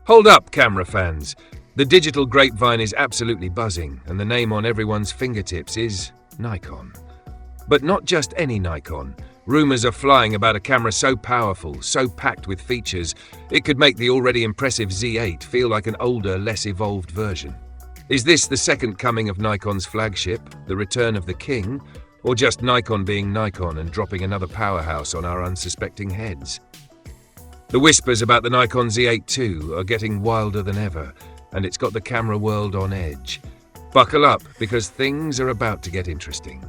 Hold up, camera fans. The digital grapevine is absolutely buzzing, and the name on everyone's fingertips is Nikon. But not just any Nikon. Rumors are flying about a camera so powerful, so packed with features, it could make the already impressive Z8 feel like an older, less evolved version. Is this the second coming of Nikon's flagship, the return of the king, or just Nikon being Nikon and dropping another powerhouse on our unsuspecting heads? The whispers about the Nikon Z8 II are getting wilder than ever, and it's got the camera world on edge. Buckle up, because things are about to get interesting.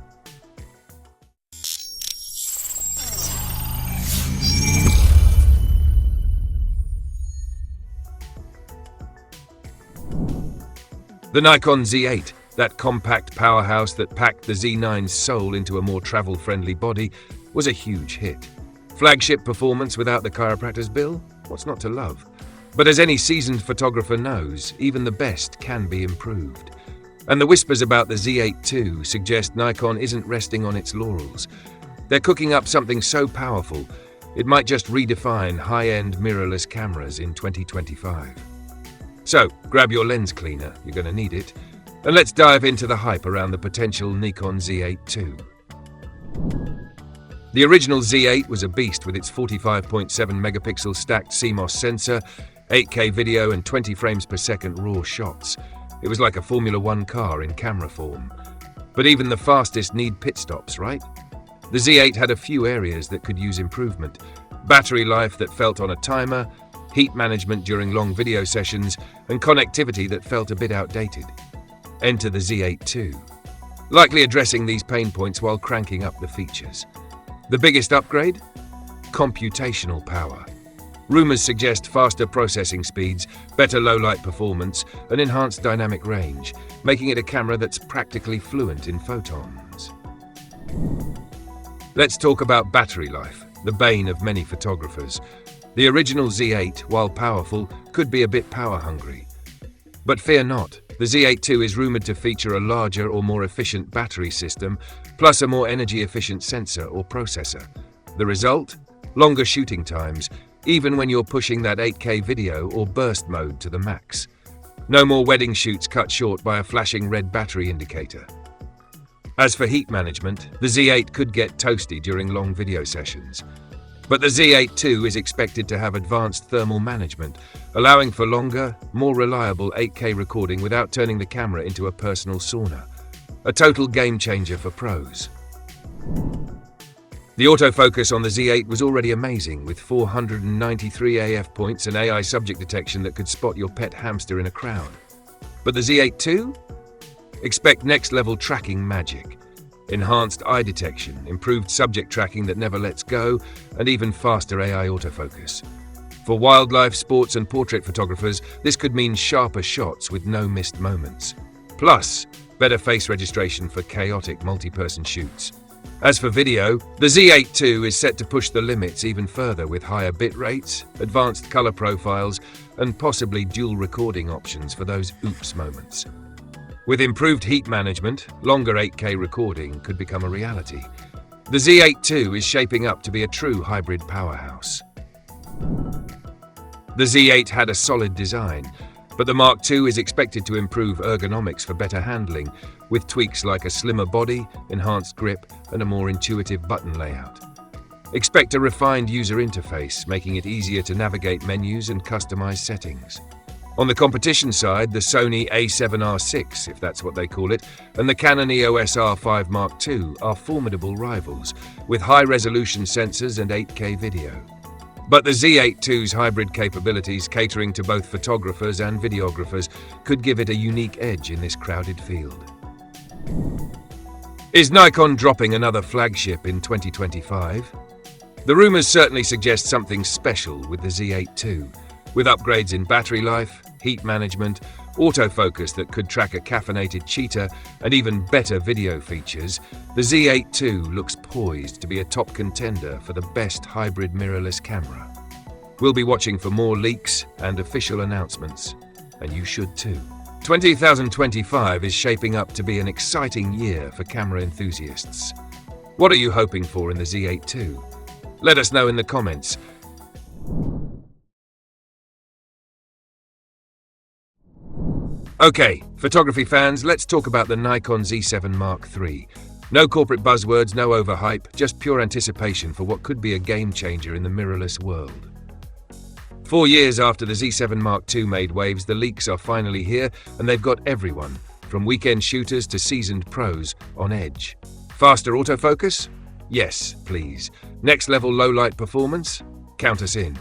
The Nikon Z8, that compact powerhouse that packed the Z9's soul into a more travel-friendly body, was a huge hit. Flagship performance without the chiropractor's bill? What's not to love? But as any seasoned photographer knows, even the best can be improved. And the whispers about the Z8 II suggest Nikon isn't resting on its laurels. They're cooking up something so powerful, it might just redefine high-end mirrorless cameras in 2025. So, grab your lens cleaner, you're going to need it, and let's dive into the hype around the potential Nikon Z8 II. The original Z8 was a beast with its 45.7 megapixel stacked CMOS sensor, 8K video and 20 frames per second raw shots. It was like a Formula One car in camera form. But even the fastest need pit stops, right? The Z8 had a few areas that could use improvement. Battery life that felt on a timer, heat management during long video sessions, and connectivity that felt a bit outdated. Enter the Z8 II, likely addressing these pain points while cranking up the features. The biggest upgrade? Computational power. Rumors suggest faster processing speeds, better low-light performance, and enhanced dynamic range, making it a camera that's practically fluent in photons. Let's talk about battery life, the bane of many photographers. The original Z8, while powerful, could be a bit power-hungry. But fear not, the Z8 II is rumored to feature a larger or more efficient battery system, plus a more energy-efficient sensor or processor. The result? Longer shooting times, even when you're pushing that 8K video or burst mode to the max. No more wedding shoots cut short by a flashing red battery indicator. As for heat management, the Z8 could get toasty during long video sessions. But the Z8 II is expected to have advanced thermal management, allowing for longer, more reliable 8K recording without turning the camera into a personal sauna. A total game changer for pros. The autofocus on the Z8 was already amazing, with 493 AF points and AI subject detection that could spot your pet hamster in a crowd. But the Z8 II? Expect next-level tracking magic. Enhanced eye detection, improved subject tracking that never lets go, and even faster AI autofocus. For wildlife, sports and portrait photographers, this could mean sharper shots with no missed moments. Plus, better face registration for chaotic multi-person shoots. As for video, the Z8 II is set to push the limits even further with higher bit rates, advanced color profiles, and possibly dual recording options for those oops moments. With improved heat management, longer 8K recording could become a reality. The Z8 II is shaping up to be a true hybrid powerhouse. The Z8 had a solid design, but the Mark II is expected to improve ergonomics for better handling, with tweaks like a slimmer body, enhanced grip, and a more intuitive button layout. Expect a refined user interface, making it easier to navigate menus and customize settings. On the competition side, the Sony A7R6, if that's what they call it, and the Canon EOS R5 Mark II are formidable rivals, with high-resolution sensors and 8K video. But the Z8 II's hybrid capabilities, catering to both photographers and videographers, could give it a unique edge in this crowded field. Is Nikon dropping another flagship in 2025? The rumors certainly suggest something special with the Z8 II, with upgrades in battery life, heat management, autofocus that could track a caffeinated cheetah, and even better video features. The Z8 II looks poised to be a top contender for the best hybrid mirrorless camera. We'll be watching for more leaks and official announcements, and you should too. 2025 is shaping up to be an exciting year for camera enthusiasts. What are you hoping for in the Z8 II? Let us know in the comments. Okay, photography fans, let's talk about the Nikon Z7 Mark III. No corporate buzzwords, no overhype, just pure anticipation for what could be a game changer in the mirrorless world. 4 years after the Z7 Mark II made waves, the leaks are finally here, and they've got everyone, from weekend shooters to seasoned pros, on edge. Faster autofocus? Yes, please. Next level low-light performance? Count us in.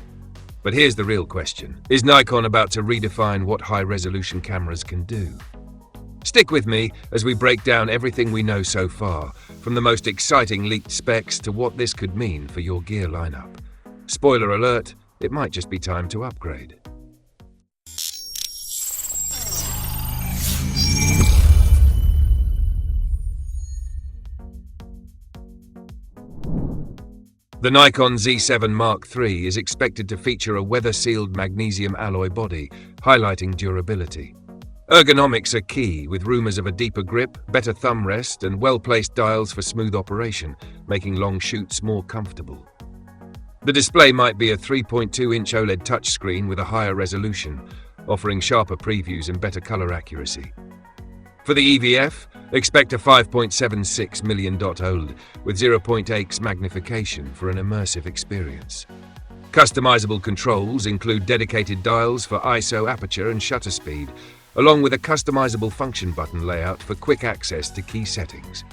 But here's the real question. Is Nikon about to redefine what high-resolution cameras can do? Stick with me as we break down everything we know so far, from the most exciting leaked specs to what this could mean for your gear lineup. Spoiler alert, it might just be time to upgrade. The Nikon Z7 Mark III is expected to feature a weather-sealed magnesium alloy body, highlighting durability. Ergonomics are key, with rumors of a deeper grip, better thumb rest, and well-placed dials for smooth operation, making long shoots more comfortable. The display might be a 3.2-inch OLED touchscreen with a higher resolution, offering sharper previews and better color accuracy. For the EVF, expect a 5.76 million dot OLED with 0.8x magnification for an immersive experience. Customizable controls include dedicated dials for ISO, aperture, and shutter speed, along with a customizable function button layout for quick access to key settings.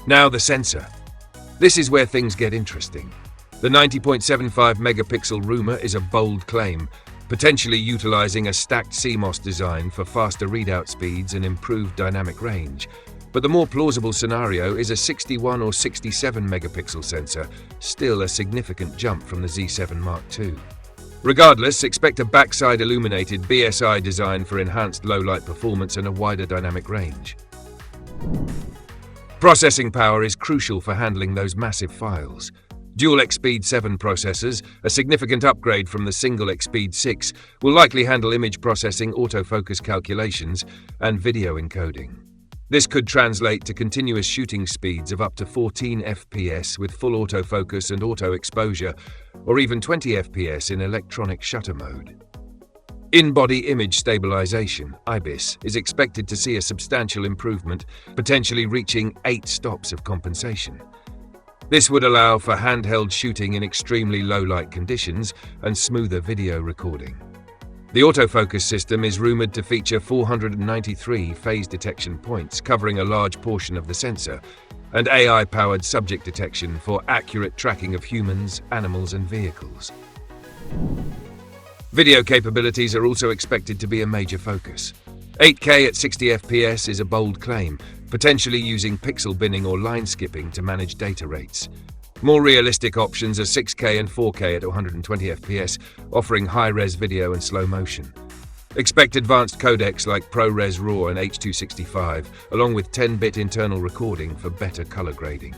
Now the sensor. This is where things get interesting. The 90.75 megapixel rumor is a bold claim, potentially utilizing a stacked CMOS design for faster readout speeds and improved dynamic range. But the more plausible scenario is a 61 or 67 megapixel sensor, still a significant jump from the Z7 Mark II. Regardless, expect a backside illuminated BSI design for enhanced low-light performance and a wider dynamic range. Processing power is crucial for handling those massive files. Dual X-Speed 7 processors, a significant upgrade from the single X-Speed 6, will likely handle image processing, autofocus calculations, and video encoding. This could translate to continuous shooting speeds of up to 14 FPS with full autofocus and auto exposure, or even 20 FPS in electronic shutter mode. In-body image stabilization, IBIS, is expected to see a substantial improvement, potentially reaching 8 stops of compensation. This would allow for handheld shooting in extremely low-light conditions and smoother video recording. The autofocus system is rumored to feature 493 phase detection points covering a large portion of the sensor, and AI-powered subject detection for accurate tracking of humans, animals, and vehicles. Video capabilities are also expected to be a major focus. 8K at 60 FPS is a bold claim, potentially using pixel binning or line skipping to manage data rates. More realistic options are 6K and 4K at 120 FPS, offering high-res video and slow motion. Expect advanced codecs like ProRes RAW and H.265, along with 10-bit internal recording for better color grading.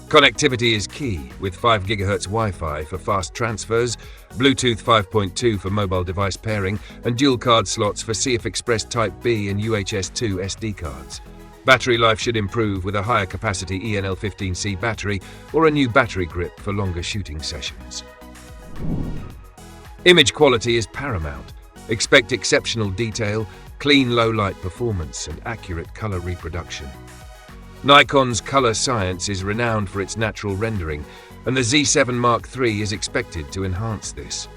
Connectivity is key, with 5 GHz Wi-Fi for fast transfers, Bluetooth 5.2 for mobile device pairing, and dual card slots for CF Express Type B and UHS 2 SD cards. Battery life should improve with a higher capacity ENL15C battery or a new battery grip for longer shooting sessions. Image quality is paramount. Expect exceptional detail, clean low-light performance, and accurate color reproduction. Nikon's color science is renowned for its natural rendering, and the Z7 Mark III is expected to enhance this.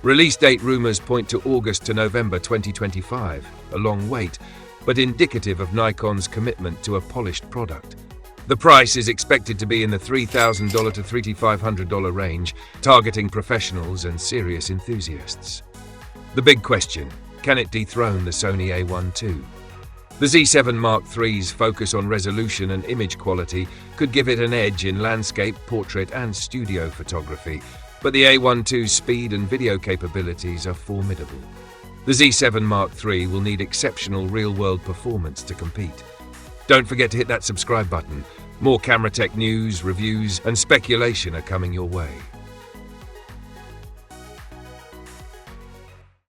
Release date rumors point to August to November 2025, a long wait, but indicative of Nikon's commitment to a polished product. The price is expected to be in the $3,000 to $3,500 range, targeting professionals and serious enthusiasts. The big question, can it dethrone the Sony A1 II? The Z7 Mark III's focus on resolution and image quality could give it an edge in landscape, portrait, and studio photography, but the A1 II's speed and video capabilities are formidable. The Z7 Mark III will need exceptional real-world performance to compete. Don't forget to hit that subscribe button. More camera tech news, reviews, and speculation are coming your way.